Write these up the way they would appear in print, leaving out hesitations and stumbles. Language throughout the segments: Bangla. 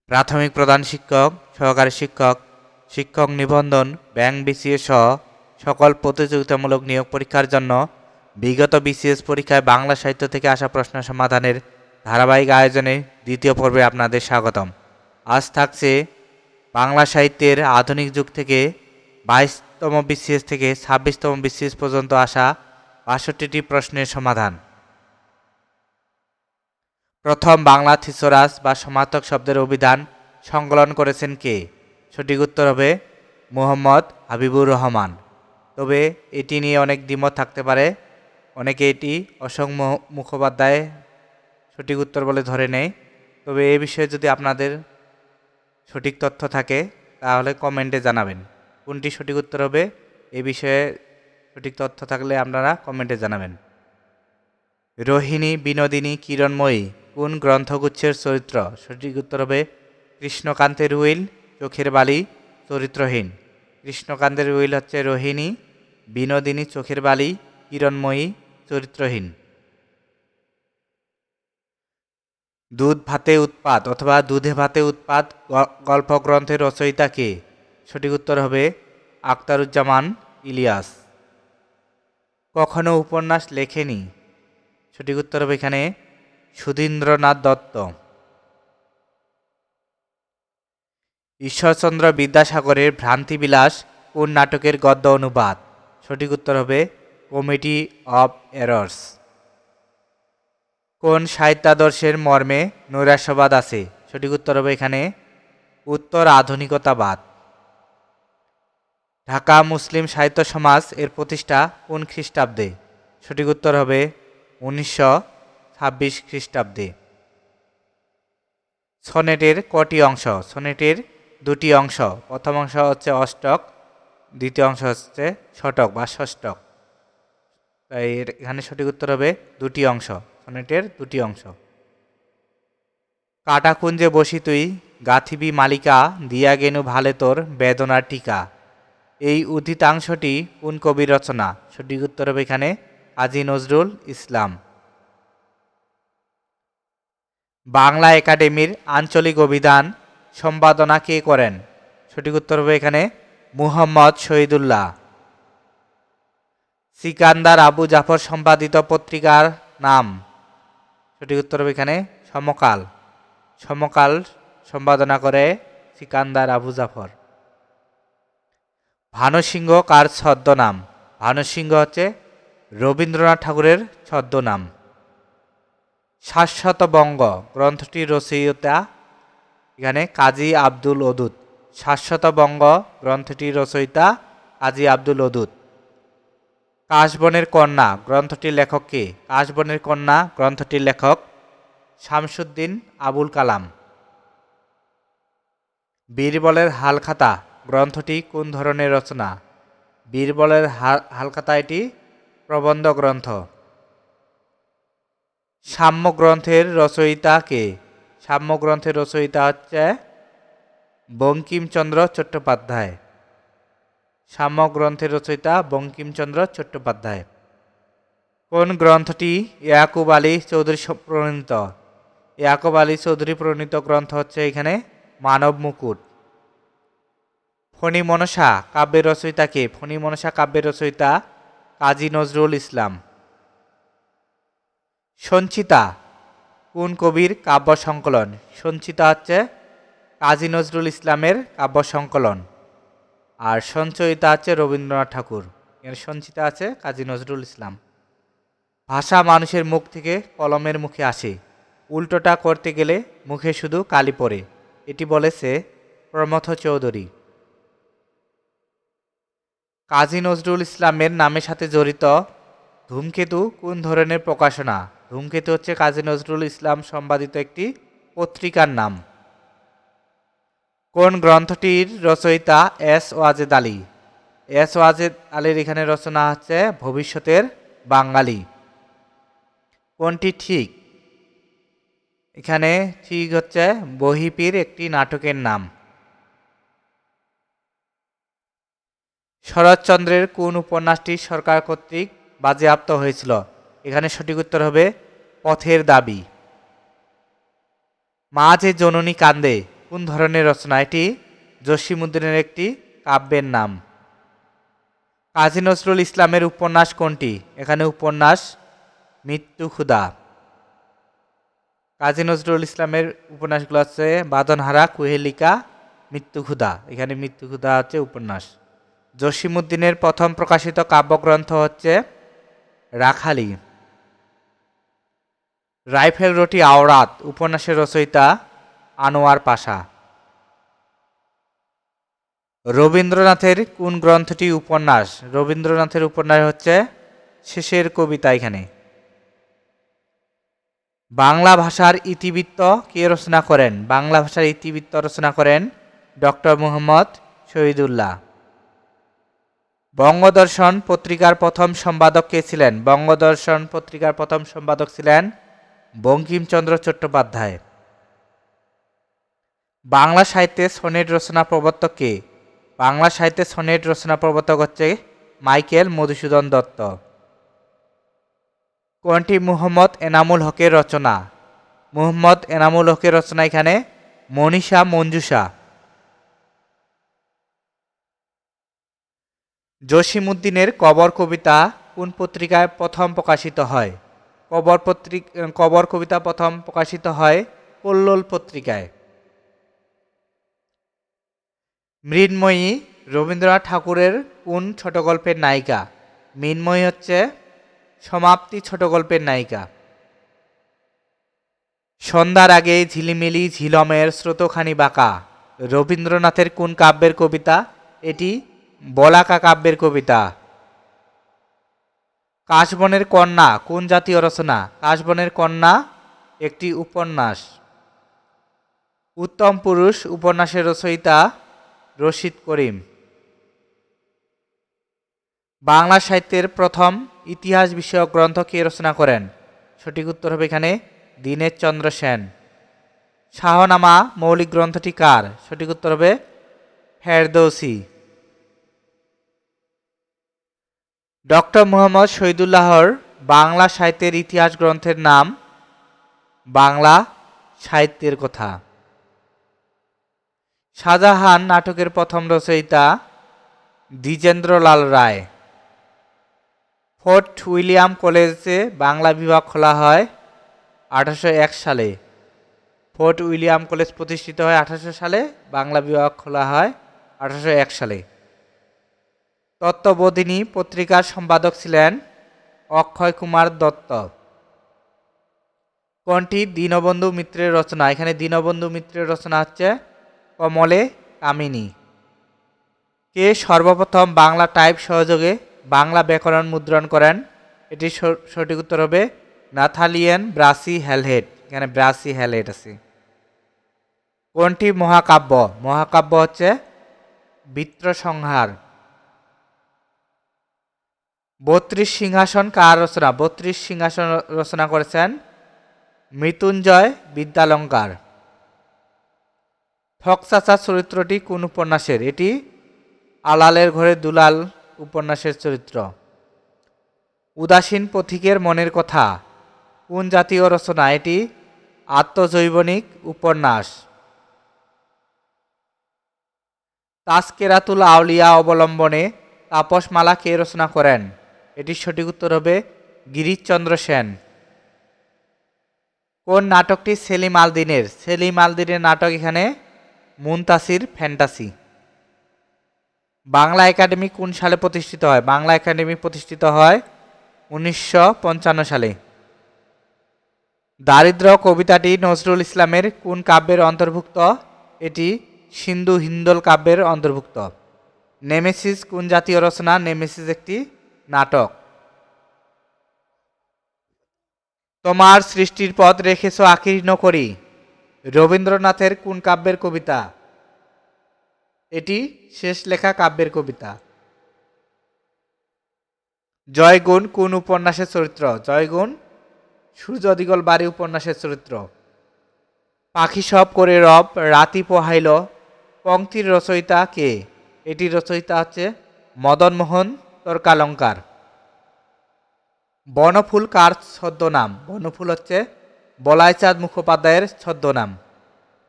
প্রাথমিক প্রধান শিক্ষক, সহকারী শিক্ষক, শিক্ষক নিবন্ধন, ব্যাংক বিসিএস সহ সকল প্রতিযোগিতামূলক নিয়োগ পরীক্ষার জন্য বিগত বিসিএস পরীক্ষায় বাংলা সাহিত্য থেকে আসা প্রশ্ন সমাধানের ধারাবাহিক আয়োজনে দ্বিতীয় পর্বে আপনাদের স্বাগতম। আজ থাকছে বাংলা সাহিত্যের আধুনিক যুগ থেকে 22তম বিসিএস থেকে 26তম বিসিএস পর্যন্ত আসা ৬২টি প্রশ্নের সমাধান। প্রথম বাংলা থিসরাস বা সমার্থক শব্দের অভিধান সংকলন করেছেন কে? সঠিক উত্তর হবে মুহম্মদ হাবিবুর রহমান। তবে এটি নিয়ে অনেক দ্বিমত থাকতে পারে, অনেকে এটি অশোক মুখোপাধ্যায় সঠিক উত্তর বলে ধরে নেয়। তবে এ বিষয়ে যদি আপনাদের সঠিক তথ্য থাকে তাহলে কমেন্টে জানাবেন কোনটি সঠিক উত্তর হবে। এ বিষয়ে সঠিক তথ্য থাকলে আপনারা কমেন্টে জানাবেন। রোহিণী, বিনোদিনী, কিরণময়ী কোন গ্রন্থগুচ্ছের চরিত্র? সঠিক উত্তর হবে কৃষ্ণকান্তের উইল, চোখের বালি, চরিত্রহীন। কৃষ্ণকান্তের উইল হচ্ছে রোহিণী, বিনোদিনী চোখের বালি, কিরণময়ী চরিত্রহীন। দুধ ভাতে উৎপাত অথবা দুধে ভাতে উৎপাত গল্পগ্রন্থের রচয়িতা কে? সঠিক উত্তর হবে আখতারুজ্জামান ইলিয়াস। কখনো উপন্যাস লেখেনি? সঠিক উত্তর হবে এখানে সুধীন্দ্রনাথ দত্ত। ঈশ্বরচন্দ্র বিদ্যাসাগরের ভ্রান্তিবিলাস কোন নাটকের গদ্য অনুবাদ? সঠিক উত্তর হবে কমিটি অফ এরর্স। কোন সাহিত্যাদর্শের মর্মে নৈরাশ্যবাদ আছে? সঠিক উত্তর হবে এখানে উত্তর আধুনিকতাবাদ। ঢাকা মুসলিম সাহিত্য সমাজ এর প্রতিষ্ঠা কোন খ্রিস্টাব্দে? সঠিক উত্তর হবে 1926 খ্রিস্টাব্দে। সনেটের কটি অংশ? সনেটের দুটি অংশ। প্রথম অংশ হচ্ছে অষ্টক, দ্বিতীয় অংশ হচ্ছে শতক বা ষষ্ঠক। তাই এখানে সঠিক উত্তর হবে দুটি অংশ, সনেটের দুটি অংশ। কাটা কুঞ্জে বসি তুই গাথিবি মালিকা দিয়া গেনু ভালে তোর বেদনার টিকা। এই উদ্ধৃতাংশটি কোন কবির রচনা? সঠিক উত্তর হবে এখানে কাজী নজরুল ইসলাম। বাংলা একাডেমির আঞ্চলিক অভিধান সম্পাদনা কে করেন? সঠিক উত্তর হবে এখানে মুহম্মদ শহীদুল্লাহ। সিকান্দার আবু জাফর সম্পাদিত পত্রিকার নাম? সঠিক উত্তর হবে এখানে সমকাল। সমকাল সম্পাদনা করে সিকান্দার আবু জাফর। ভানুসিংহ কার ছদ্মনাম? ভানুসিংহ হচ্ছে রবীন্দ্রনাথ ঠাকুরের ছদ্মনাম। শাশ্বত বঙ্গ গ্রন্থটির রচয়িতা এখানে কাজী আব্দুল ওদুদ। শাশ্বত বঙ্গ গ্রন্থটির রচয়িতা কাজী আব্দুল ওদুদ। কাশবনের কন্যা গ্রন্থটির লেখক কে? কাশবনের কন্যা গ্রন্থটির লেখক শামসুদ্দিন আবুল কালাম। বীরবলের হালখাতা গ্রন্থটি কোন ধরনের রচনা? বীরবলের হালখাতা এটি প্রবন্ধ গ্রন্থ। সাম্য গ্রন্থের রচয়িতা কে? সাম্য গ্রন্থের রচয়িতা হচ্ছে বঙ্কিমচন্দ্র চট্টোপাধ্যায়। সাম্য গ্রন্থের রচয়িতা বঙ্কিমচন্দ্র চট্টোপাধ্যায়। কোন গ্রন্থটি ইয়াকুব আলী চৌধুরী প্রণীত? ইয়াকুব আলী চৌধুরী প্রণীত গ্রন্থ হচ্ছে এখানে মানব মুকুট। ফণী মনসা কাব্যের রচয়িতা কে? ফণী মনসা কাব্যের রচয়িতা কাজী নজরুল ইসলাম। সঞ্চিতা কোন কবির কাব্য সংকলন? সঞ্চিতা হচ্ছে কাজী নজরুল ইসলামের কাব্য সংকলন। আর সঞ্চয়িতা হচ্ছে রবীন্দ্রনাথ ঠাকুর। এর সঞ্চিতা আছে কাজী নজরুল ইসলাম। ভাষা মানুষের মুখ থেকে কলমের মুখে আসে, উল্টোটা করতে গেলে মুখে শুধু কালি পড়ে, এটি বলেছে প্রমথ চৌধুরী। কাজী নজরুল ইসলামের নামের সাথে জড়িত ধূমকেতু কোন ধরনের প্রকাশনা? ধূমকেতু হচ্ছে কাজী নজরুল ইসলাম সম্পাদিত একটি পত্রিকার নাম। কোন গ্রন্থটির রচয়িতা এস ওয়াজেদ আলী? এস ওয়াজেদ আলীর এখানে রচনা হচ্ছে ভবিষ্যতের বাঙালি। কোনটি ঠিক? এখানে ঠিক হচ্ছে বহিপীর একটি নাটকের নাম। শরৎচন্দ্রের কোন উপন্যাসটি সরকার কর্তৃক বাজেয়াপ্ত হয়েছিল? এখানে সঠিক উত্তর হবে পথের দাবি। মা যে জননী কান্দে কোন ধরনের রচনা? এটি জসিমউদ্দিনের একটি কাব্যের নাম। কাজী নজরুল ইসলামের উপন্যাস কোনটি? এখানে উপন্যাস মৃত্যু ক্ষুধা। কাজী নজরুল ইসলামের উপন্যাসগুলো হচ্ছে বাঁধনহারা, কুহেলিকা, মৃত্যু ক্ষুধা। এখানে মৃত্যু ক্ষুধা হচ্ছে উপন্যাস। জসিমউদ্দিনের প্রথম প্রকাশিত কাব্যগ্রন্থ হচ্ছে রাখালি। রাইফেল রোটি আওরাত উপন্যাসের রচয়িতা আনোয়ার পাশা। রবীন্দ্রনাথের কোন গ্রন্থটি উপন্যাস? রবীন্দ্রনাথের উপন্যাস হচ্ছে শেষের কবিতা। এখানে বাংলা ভাষার ইতিবৃত্ত কে রচনা করেন? বাংলা ভাষার ইতিবৃত্ত রচনা করেন ডক্টর মুহম্মদ শহীদুল্লাহ। বঙ্গদর্শন পত্রিকার প্রথম সম্পাদক কে ছিলেন? বঙ্গদর্শন পত্রিকার প্রথম সম্পাদক ছিলেন বঙ্কিমচন্দ্র চট্টোপাধ্যায়। বাংলা সাহিত্যে সনেট রচনা প্রবর্তক কে? বাংলা সাহিত্যে সনেট রচনা প্রবর্তক হচ্ছে মাইকেল মধুসূদন দত্ত। কোনটি মুহম্মদ এনামুল হকের রচনা? মুহম্মদ এনামুল হকের রচনা এখানে মনীষা মঞ্জুষা। জসিমউদ্দিনের কবর কবিতা কোন পত্রিকায় প্রথম প্রকাশিত হয়? কবর কবিতা প্রথম প্রকাশিত হয় কল্লোল পত্রিকায়। মৃন্ময়ী রবীন্দ্রনাথ ঠাকুরের কোন ছোট গল্পের নায়িকা? মৃন্ময়ী হচ্ছে সমাপ্তি ছোট গল্পের নায়িকা। সন্ধ্যার আগে ঝিলিমিলি ঝিলমের স্রোতখানি বাঁকা রবীন্দ্রনাথের কোন কাব্যের কবিতা? এটি বলাকা কাব্যের কবিতা। কাশবনের কন্যা কোন জাতীয় রচনা? কাশবনের কন্যা একটি উপন্যাস। উত্তম পুরুষ উপন্যাসের রচয়িতা রশিদ করিম। বাংলা সাহিত্যের প্রথম ইতিহাস বিষয়ক গ্রন্থ কে রচনা করেন? সঠিক উত্তর হবে এখানে দীনেশচন্দ্র সেন। শাহনামা মৌলিক গ্রন্থটি কার? সঠিক উত্তর হবে ফেরদৌসী। ডক্টর মুহম্মদ শহীদুল্লাহর বাংলা সাহিত্যের ইতিহাস গ্রন্থের নাম বাংলা সাহিত্যের কথা। শাহজাহান নাটকের প্রথম রচয়িতা দ্বিজেন্দ্রলাল রায়। ফোর্ট উইলিয়াম কলেজে বাংলা বিভাগ খোলা হয় 1801 সালে। ফোর্ট উইলিয়াম কলেজ প্রতিষ্ঠিত হয় 1800 সালে, বাংলা বিভাগ খোলা হয় 1801 সালে। তত্ত্ববোধিনী পত্রিকার সম্পাদক ছিলেন অক্ষয় কুমার দত্ত। কোনটি দীনবন্ধু মিত্রের রচনা? এখানে দীনবন্ধু মিত্রের রচনা হচ্ছে কমলে কামিনী। কে সর্বপ্রথম বাংলা টাইপ সহযোগে বাংলা ব্যাকরণ মুদ্রণ করেন? এটি সঠিক উত্তর হবে নাথালিয়েন ব্রাসি হ্যালহেড। এখানে ব্রাসি হ্যালহেড আছে। কোনটি মহাকাব্য? মহাকাব্য হচ্ছে বৃত্রসংহার। 32 সিংহাসন কার রচনা? 32 সিংহাসন রচনা করেছেন মৃত্যুঞ্জয় বিদ্যালঙ্কার। ঠকচাচা চরিত্রটি কোন উপন্যাসের? এটি আলালের ঘরে দুলাল উপন্যাসের চরিত্র। উদাসীন পথিকের মনের কথা কোন জাতীয় রচনা? এটি আত্মজৈবনিক উপন্যাস। তাজকেরাতুল আউলিয়া অবলম্বনে তাপসমালা কে রচনা করেন? এটির সঠিক উত্তর হবে গিরিশচন্দ্র সেন। কোন নাটকটি সেলিম আল দীনের? সেলিম আল দীনের নাটক এখানে মুনতাসির ফ্যান্টাসি। বাংলা একাডেমি কোন সালে প্রতিষ্ঠিত হয়? বাংলা একাডেমি প্রতিষ্ঠিত হয় 1955 সালে। দারিদ্র কবিতাটি নজরুল ইসলামের কোন কাব্যের অন্তর্ভুক্ত? এটি সিন্ধু হিন্দোল কাব্যের অন্তর্ভুক্ত। নেমেসিস কোন জাতীয় রচনা? নেমেসিস একটি নাটক। তোমার সৃষ্টির পথ রেখেছ আকীর্ণ করি রবীন্দ্রনাথের কোন কাব্যের কবিতা? এটি শেষ লেখা কাব্যের কবিতা। জয়গুণ কোন উপন্যাসের চরিত্র? জয়গুণ সূর্য দিগল বাড়ি উপন্যাসের চরিত্র। পাখি সব করে রব রাতি পোহাইল পংক্তির রচয়িতা কে? এটির রচয়িতা হচ্ছে মদনমোহন তর্কালঙ্কার। বনফুল কার ছদ্মনাম? বনফুল হচ্ছে বলাইচাঁদ মুখোপাধ্যায়ের ছদ্মনাম।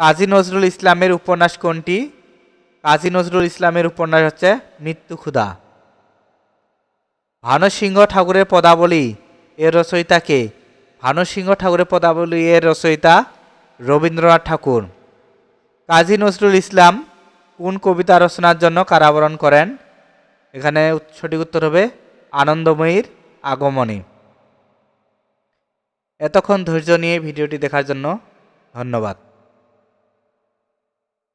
কাজী নজরুল ইসলামের উপন্যাস কোনটি? কাজী নজরুল ইসলামের উপন্যাস হচ্ছে মৃত্যু ক্ষুধা। ভানুসিংহ ঠাকুরের পদাবলী এর রচয়িতা কে? ভানুসিংহ ঠাকুরের পদাবলী এর রচয়িতা রবীন্দ্রনাথ ঠাকুর। কাজী নজরুল ইসলাম কোন কবিতা রচনার জন্য কারাবরণ করেন? এখানে সঠিক উত্তর হবে আনন্দময়ীর আগমনী। এতক্ষণ ধৈর্য নিয়ে ভিডিওটি দেখার জন্য ধন্যবাদ।